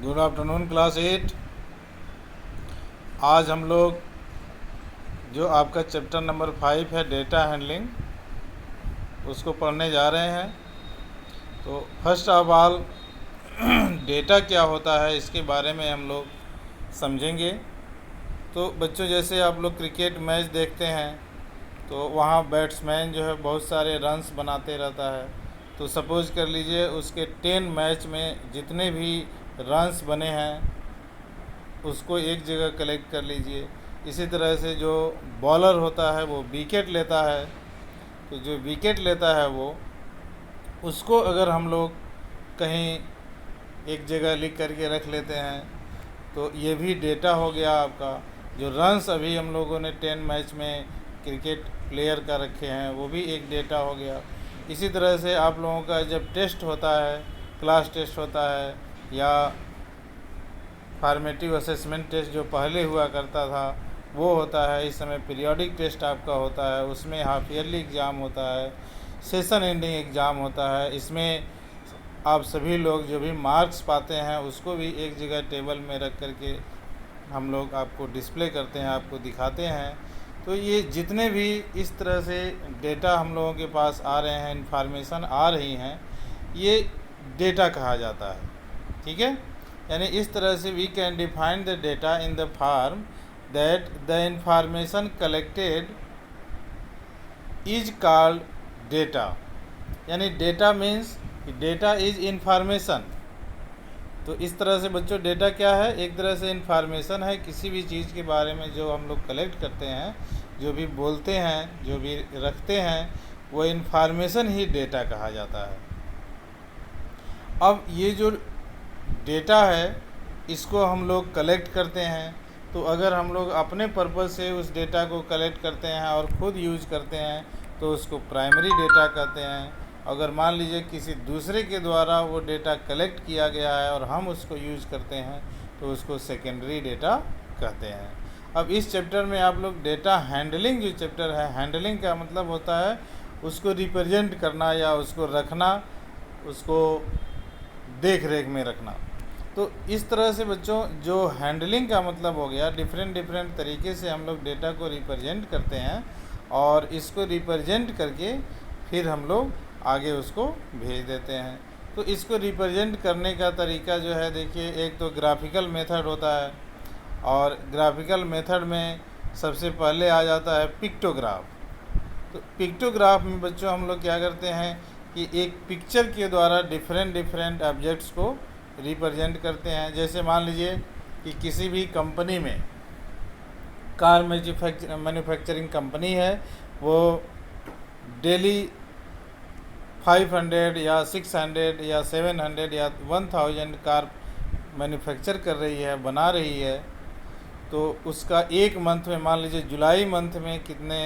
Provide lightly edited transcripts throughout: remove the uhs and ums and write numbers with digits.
Good afternoon class 8। आज हम लोग जो आपका चैप्टर नंबर 5 है डेटा हैंडलिंग, उसको पढ़ने जा रहे हैं। तो फर्स्ट ऑफ ऑल डेटा क्या होता है इसके बारे में हम लोग समझेंगे। तो बच्चों, जैसे आप लोग क्रिकेट मैच देखते हैं तो वहाँ बैट्समैन जो है बहुत सारे रन्स बनाते रहता है। तो सपोज़ कर लीजिए उसके 10 मैच में जितने भी रन्स बने हैं उसको एक जगह कलेक्ट कर लीजिए। इसी तरह से जो बॉलर होता है वो विकेट लेता है, तो जो विकेट लेता है वो उसको अगर हम लोग कहीं एक जगह लिख करके रख लेते हैं तो ये भी डेटा हो गया आपका। जो रन्स अभी हम लोगों ने 10 मैच में क्रिकेट प्लेयर का रखे हैं वो भी एक डेटा हो गया। इसी तरह से आप लोगों का जब टेस्ट होता है, क्लास टेस्ट होता है या फॉर्मेटिव असेसमेंट टेस्ट जो पहले हुआ करता था वो होता है, इस समय पीरियोडिक टेस्ट आपका होता है, उसमें हाफ ईयरली एग्ज़ाम होता है, सेशन एंडिंग एग्ज़ाम होता है। इसमें आप सभी लोग जो भी मार्क्स पाते हैं उसको भी एक जगह टेबल में रख करके हम लोग आपको डिस्प्ले करते हैं, आपको दिखाते हैं। तो ये जितने भी इस तरह से डेटा हम लोगों के पास आ रहे हैं, इन्फॉर्मेशन आ रही हैं, ये डेटा कहा जाता है। ठीक है, यानी इस तरह से we can define the data in the form that the information collected is called data. यानी data means data is information. तो इस तरह से बच्चों डेटा क्या है? एक तरह से इंफॉर्मेशन है, किसी भी चीज़ के बारे में जो हम लोग कलेक्ट करते हैं, जो भी बोलते हैं, जो भी रखते हैं, वो इंफॉर्मेशन ही डेटा कहा जाता है। अब ये जो डेटा है इसको हम लोग कलेक्ट करते हैं, तो अगर हम लोग अपने पर्पज़ से उस डेटा को कलेक्ट करते हैं और ख़ुद यूज करते हैं तो उसको प्राइमरी डेटा कहते हैं। अगर मान लीजिए किसी दूसरे के द्वारा वो डेटा कलेक्ट किया गया है और हम उसको यूज करते हैं तो उसको सेकेंडरी डेटा कहते हैं। अब इस चैप्टर में आप लोग डेटा हैंडलिंग जो चैप्टर है, हैंडलिंग का मतलब होता है उसको रिप्रेजेंट करना या उसको रखना, उसको देख रेख में रखना। तो इस तरह से बच्चों जो हैंडलिंग का मतलब हो गया, डिफरेंट तरीके से हम लोग डेटा को रिप्रेजेंट करते हैं और इसको रिप्रेजेंट करके फिर हम लोग आगे उसको भेज देते हैं। तो इसको रिप्रेजेंट करने का तरीका जो है, देखिए, एक तो ग्राफिकल मेथड होता है और ग्राफिकल मेथड में सबसे पहले आ जाता है पिक्टोग्राफ। तो पिक्टोग्राफ में बच्चों हम लोग क्या करते हैं कि एक पिक्चर के द्वारा डिफरेंट ऑब्जेक्ट्स को रिप्रेजेंट करते हैं। जैसे मान लीजिए कि किसी भी कंपनी में, कार मैन्युफैक्चरिंग कंपनी है, वो डेली 500 या 600 या 700 या 1000 कार मैन्युफैक्चर कर रही है, बना रही है। तो उसका एक मंथ में, मान लीजिए जुलाई मंथ में कितने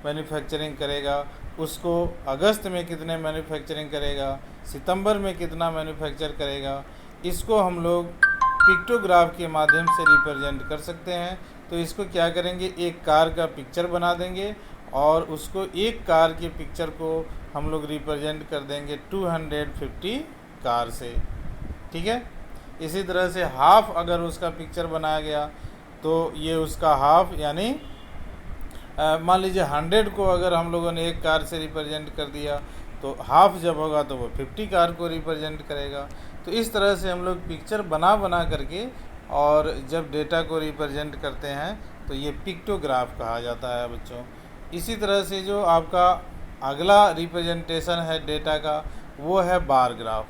मैन्युफैक्चरिंग करेगा, उसको अगस्त में कितने मैन्युफैक्चरिंग करेगा, सितंबर में कितना मैन्युफैक्चर करेगा, इसको हम लोग पिक्टोग्राफ के माध्यम से रिप्रेजेंट कर सकते हैं। तो इसको क्या करेंगे, एक कार का पिक्चर बना देंगे और उसको एक कार के पिक्चर को हम लोग रिप्रेजेंट कर देंगे 250 कार से। ठीक है, इसी तरह से हाफ अगर उसका पिक्चर बनाया गया तो ये उसका हाफ, यानी मान लीजिए 100 को अगर हम लोगों ने एक कार से रिप्रेजेंट कर दिया तो हाफ जब होगा तो वो 50 कार को रिप्रेजेंट करेगा। तो इस तरह से हम लोग पिक्चर बना करके और जब डेटा को रिप्रेजेंट करते हैं तो ये पिक्टोग्राफ कहा जाता है बच्चों। इसी तरह से जो आपका अगला रिप्रेजेंटेशन है डेटा का, वो है बार ग्राफ।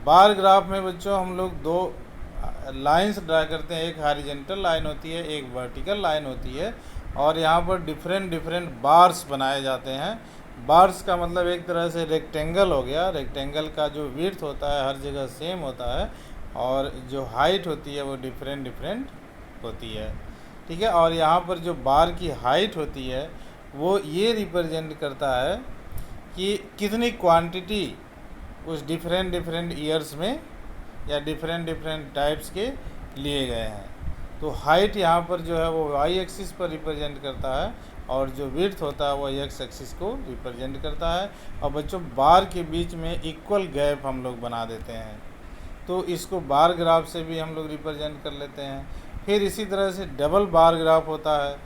बार ग्राफ में बच्चों हम लोग दो लाइंस ड्रा करते हैं, एक हॉरिजॉन्टल लाइन होती है, एक वर्टिकल लाइन होती है, और यहाँ पर डिफरेंट बार्स बनाए जाते हैं। बार्स का मतलब एक तरह से रेक्टेंगल हो गया। रेक्टेंगल का जो विड्थ होता है हर जगह सेम होता है और जो हाइट होती है वो डिफरेंट होती है। ठीक है, और यहाँ पर जो बार की हाइट होती है वो ये रिप्रेजेंट करता है कि कितनी क्वांटिटी उस डिफरेंट ईयर्स में या डिफरेंट टाइप्स के लिए गए हैं। तो हाइट यहाँ पर जो है वो वाई एक्सिस पर रिप्रेजेंट करता है और जो विड्थ होता है वो एक्स एक्सिस को रिप्रेजेंट करता है। और बच्चों बार के बीच में इक्वल गैप हम लोग बना देते हैं। तो इसको बार ग्राफ से भी हम लोग रिप्रेजेंट कर लेते हैं। फिर इसी तरह से डबल बार ग्राफ होता है,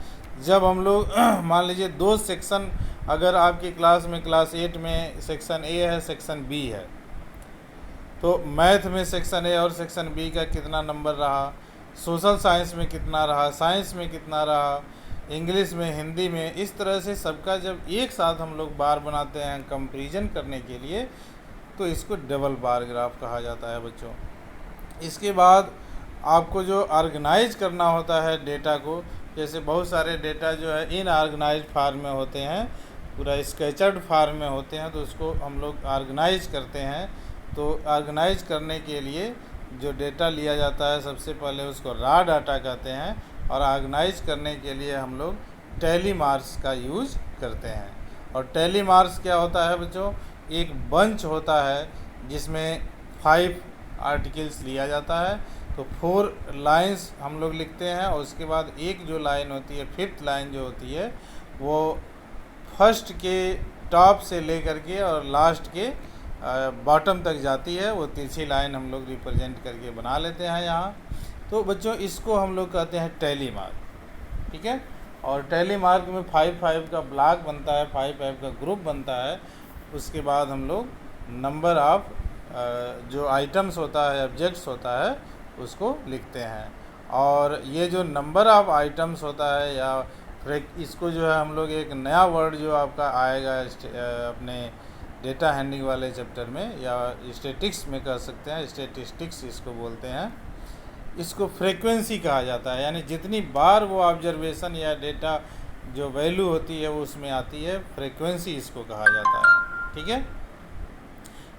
जब हम लोग मान लीजिए दो सेक्शन, अगर आपकी क्लास में क्लास 8 में सेक्शन ए है, सेक्शन बी है, तो मैथ में सेक्शन ए और सेक्शन बी का कितना नंबर रहा, सोशल साइंस में कितना रहा, साइंस में कितना रहा, इंग्लिश में, हिंदी में, इस तरह से सबका जब एक साथ हम लोग बार बनाते हैं कंपैरिजन करने के लिए, तो इसको डबल बार ग्राफ कहा जाता है बच्चों। इसके बाद आपको जो ऑर्गेनाइज करना होता है डेटा को, जैसे बहुत सारे डेटा जो है इनऑर्गेनाइज्ड फार्म में होते हैं, पूरा स्केचर्ड फार्म में होते हैं, तो उसको हम लोग ऑर्गेनाइज करते हैं। तो ऑर्गेनाइज करने के लिए जो डेटा लिया जाता है, सबसे पहले उसको रॉ डाटा कहते हैं, और ऑर्गेनाइज करने के लिए हम लोग टैली मार्क्स का यूज़ करते हैं। और टैली मार्क्स क्या होता है बच्चों, एक बंच होता है जिसमें 5 आर्टिकल्स लिया जाता है, तो 4 लाइंस हम लोग लिखते हैं, और उसके बाद एक जो लाइन होती है, 5th लाइन जो होती है, वो फर्स्ट के टॉप से लेकर के और लास्ट के बॉटम तक जाती है, वो तिरछी लाइन हम लोग रिप्रेजेंट करके बना लेते हैं यहाँ। तो बच्चों इसको हम लोग कहते हैं टैली मार्क, ठीक है। और टैली मार्क में 5-5 का ब्लॉक बनता है, 5-5 का ग्रुप बनता है। उसके बाद हम लोग नंबर ऑफ जो आइटम्स होता है, ऑब्जेक्ट्स होता है, उसको लिखते हैं। और ये जो नंबर ऑफ आइटम्स होता है, या इसको जो है हम लोग एक नया वर्ड जो आपका आएगा अपने डेटा हैंडलिंग वाले चैप्टर में, या स्टैटिक्स में कह सकते हैं, स्टैटिस्टिक्स इसको बोलते हैं। इसको फ्रीक्वेंसी कहा जाता है, यानी जितनी बार वो ऑब्जर्वेशन या डेटा जो वैल्यू होती है वो उसमें आती है, फ्रीक्वेंसी इसको कहा जाता है, ठीक है।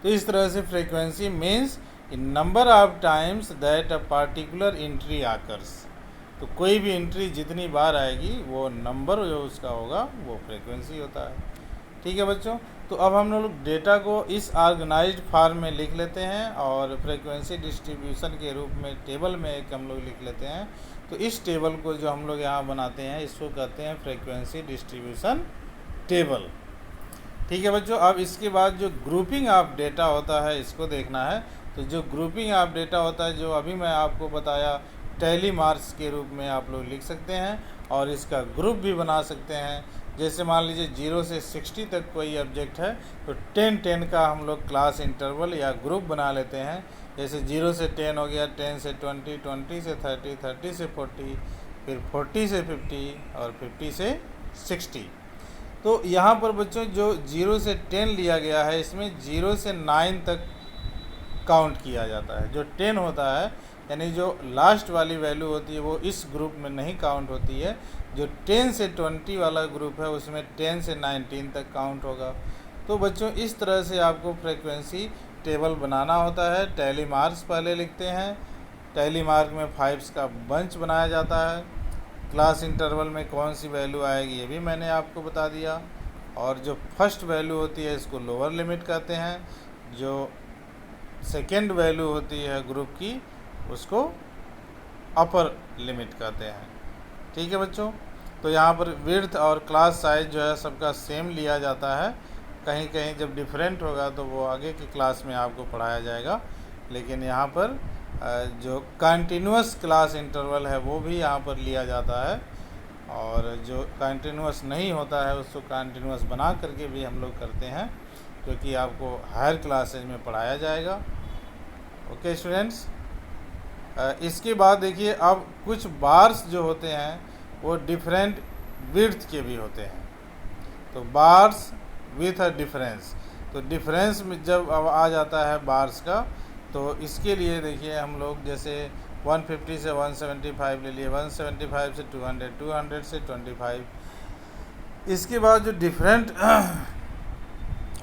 तो इस तरह से frequency means number of times that a particular entry occurs. तो कोई भी एंट्री जितनी बार आएगी वो नंबर जो उसका होगा वो फ्रीक्वेंसी होता है, ठीक है बच्चों। तो अब हम लोग डेटा को इस ऑर्गेनाइज्ड फॉर्म में लिख लेते हैं, और फ्रीक्वेंसी डिस्ट्रीब्यूशन के रूप में टेबल में एक हम लोग लिख लेते हैं। तो इस टेबल को जो हम लोग यहाँ बनाते हैं, इसको कहते हैं फ्रीक्वेंसी डिस्ट्रीब्यूशन टेबल, ठीक है बच्चों। अब इसके बाद जो ग्रुपिंग ऑफ डेटा होता है, इसको देखना है। तो जो ग्रुपिंग ऑफ डेटा होता है, जो अभी मैं आपको बताया, टैली मार्क्स के रूप में आप लोग लिख सकते हैं, और इसका ग्रुप भी बना सकते हैं। जैसे मान लीजिए 0 से 60 तक कोई ऑब्जेक्ट है, तो 10-10 का हम लोग क्लास इंटरवल या ग्रुप बना लेते हैं। जैसे 0 से 10 हो गया, 10 से 20, 20 से 30, 30 से 40, फिर 40 से 50 और 50 से 60। तो यहाँ पर बच्चों जो 0 से 10 लिया गया है, इसमें 0 से 9 तक काउंट किया जाता है। जो 10 होता है, यानी जो लास्ट वाली वैल्यू होती है, वो इस ग्रुप में नहीं काउंट होती है। जो 10 से 20 वाला ग्रुप है, उसमें 10 से 19 तक काउंट होगा। तो बच्चों इस तरह से आपको फ्रीक्वेंसी टेबल बनाना होता है। टैली मार्क्स पहले लिखते हैं, टैली मार्क में 5 का बंच बनाया जाता है। क्लास इंटरवल में कौन सी वैल्यू आएगी ये भी मैंने आपको बता दिया। और जो फर्स्ट वैल्यू होती है, इसको लोअर लिमिट कहते हैं। जो सेकेंड वैल्यू होती है ग्रुप की, उसको अपर लिमिट कहते हैं, ठीक है बच्चों। तो यहाँ पर विड्थ और क्लास साइज जो है सबका सेम लिया जाता है। कहीं कहीं जब डिफरेंट होगा तो वो आगे की क्लास में आपको पढ़ाया जाएगा, लेकिन यहाँ पर जो कंटिन्यूअस क्लास इंटरवल है वो भी यहाँ पर लिया जाता है, और जो कंटिन्यूअस नहीं होता है उसको कंटिन्यूअस बना करके भी हम लोग करते हैं, क्योंकि आपको हायर क्लासेज में पढ़ाया जाएगा। ओके स्टूडेंट्स, इसके बाद देखिए, अब कुछ बार्स जो होते हैं वो डिफरेंट विड्थ के भी होते हैं। तो बार्स विथ अ डिफरेंस, तो डिफरेंस में जब अब आ जाता है बार्स का, तो इसके लिए देखिए हम लोग जैसे 150 से 175 ले लिए, 175 से 200, 200 से 25। इसके बाद जो डिफरेंट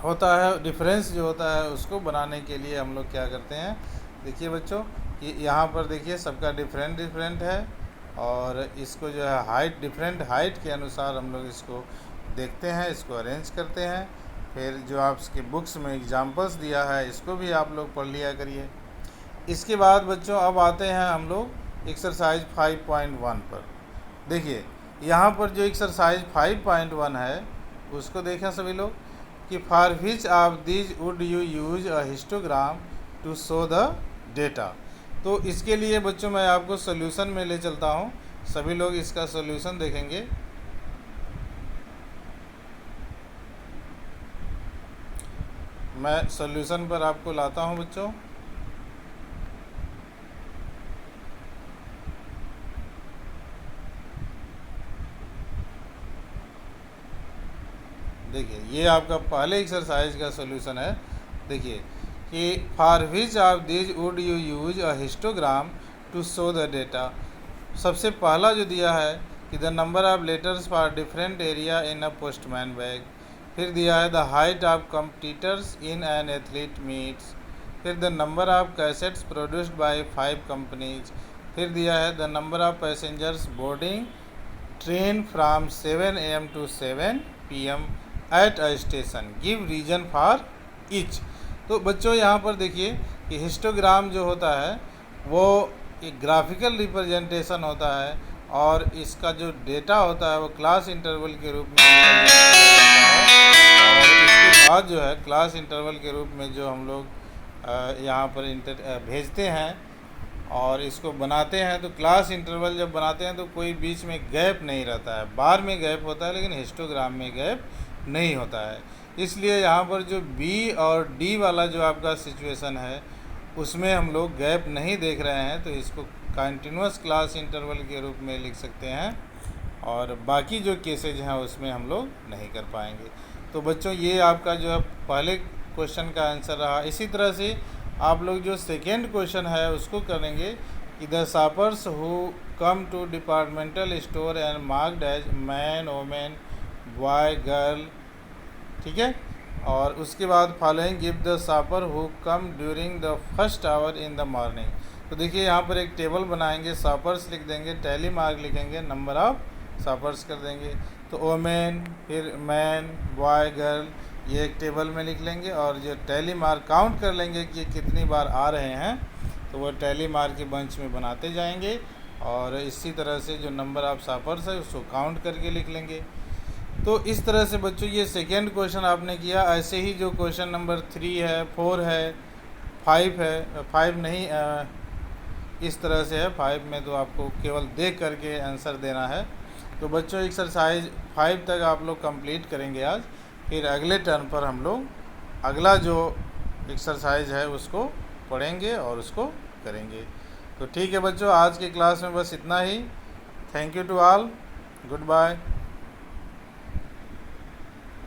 होता है, डिफरेंस जो होता है, उसको बनाने के लिए हम लोग क्या करते हैं, देखिए बच्चों कि यहाँ पर देखिए सबका डिफरेंट है, और इसको जो है हाइट, डिफरेंट हाइट के अनुसार हम लोग इसको देखते हैं, इसको अरेंज करते हैं। फिर जो आपके बुक्स में एग्जांपल्स दिया है, इसको भी आप लोग पढ़ लिया करिए। इसके बाद बच्चों अब आते हैं हम लोग एक्सरसाइज 5.1 पर। देखिए यहाँ पर जो एक्सरसाइज 5.1 है, उसको देखें सभी लोग कि for which of these would you use a histogram to show the data. तो इसके लिए बच्चों मैं आपको सॉल्यूशन में ले चलता हूँ, सभी लोग इसका सॉल्यूशन देखेंगे। मैं सॉल्यूशन पर आपको लाता हूँ बच्चों। देखिए ये आपका पहले एक्सरसाइज का सॉल्यूशन है। देखिए कि for which of these would you use a histogram to show the data. सबसे पहला जो दिया है कि the number of letters for different area in a postman bag. फिर दिया है the height of competitors in an athlete meets. फिर the number of cassettes produced by 5 companies. फिर दिया है the number of passengers boarding train from 7 AM to 7 PM at a station. Give reason for each. तो बच्चों यहाँ पर देखिए कि हिस्टोग्राम जो होता है वो एक ग्राफिकल रिप्रेजेंटेशन होता है, और इसका जो डेटा होता है वो क्लास इंटरवल के रूप में होता है। और इसके बाद जो है क्लास इंटरवल के रूप में जो हम लोग यहाँ पर भेजते हैं और इसको बनाते हैं। तो क्लास इंटरवल जब बनाते हैं तो कोई बीच में गैप नहीं रहता है, बार में गैप होता है लेकिन हिस्टोग्राम में गैप नहीं होता है। इसलिए यहाँ पर जो बी और डी वाला जो आपका सिचुएशन है उसमें हम लोग गैप नहीं देख रहे हैं, तो इसको कंटिन्यूस क्लास इंटरवल के रूप में लिख सकते हैं, और बाकी जो केसेज हैं उसमें हम लोग नहीं कर पाएंगे। तो बच्चों ये आपका जो है पहले क्वेश्चन का आंसर रहा। इसी तरह से आप लोग जो सेकेंड क्वेश्चन है उसको करेंगे कि the shoppers who come to departmental store and marked as man women boy girl, ठीक है। और उसके बाद following give the shopper who come during the first hour in the morning. तो देखिए यहाँ पर एक टेबल बनाएंगे, शॉपर्स लिख देंगे, टैली मार्क लिखेंगे, नंबर ऑफ शॉपर्स कर देंगे। तो वोमेन, फिर मैन, बॉय, गर्ल, ये एक टेबल में लिख लेंगे, और जो टैली मार्क काउंट कर लेंगे कि कितनी बार आ रहे हैं, तो वो टैली मार्क के बंच में बनाते जाएंगे। और इसी तरह से जो नंबर ऑफ शॉपर्स है उसको काउंट करके लिख लेंगे। तो इस तरह से बच्चों ये सेकेंड क्वेश्चन आपने किया। ऐसे ही जो क्वेश्चन नंबर 3 है, 4 है, 5 है, 5 नहीं इस तरह से है। 5 में तो आपको केवल देख करके आंसर देना है। तो बच्चों एक्सरसाइज 5 तक आप लोग कंप्लीट करेंगे आज, फिर अगले टर्न पर हम लोग अगला जो एक्सरसाइज है उसको पढ़ेंगे और उसको करेंगे। तो ठीक है बच्चों, आज की क्लास में बस इतना ही। Thank you to all, good bye.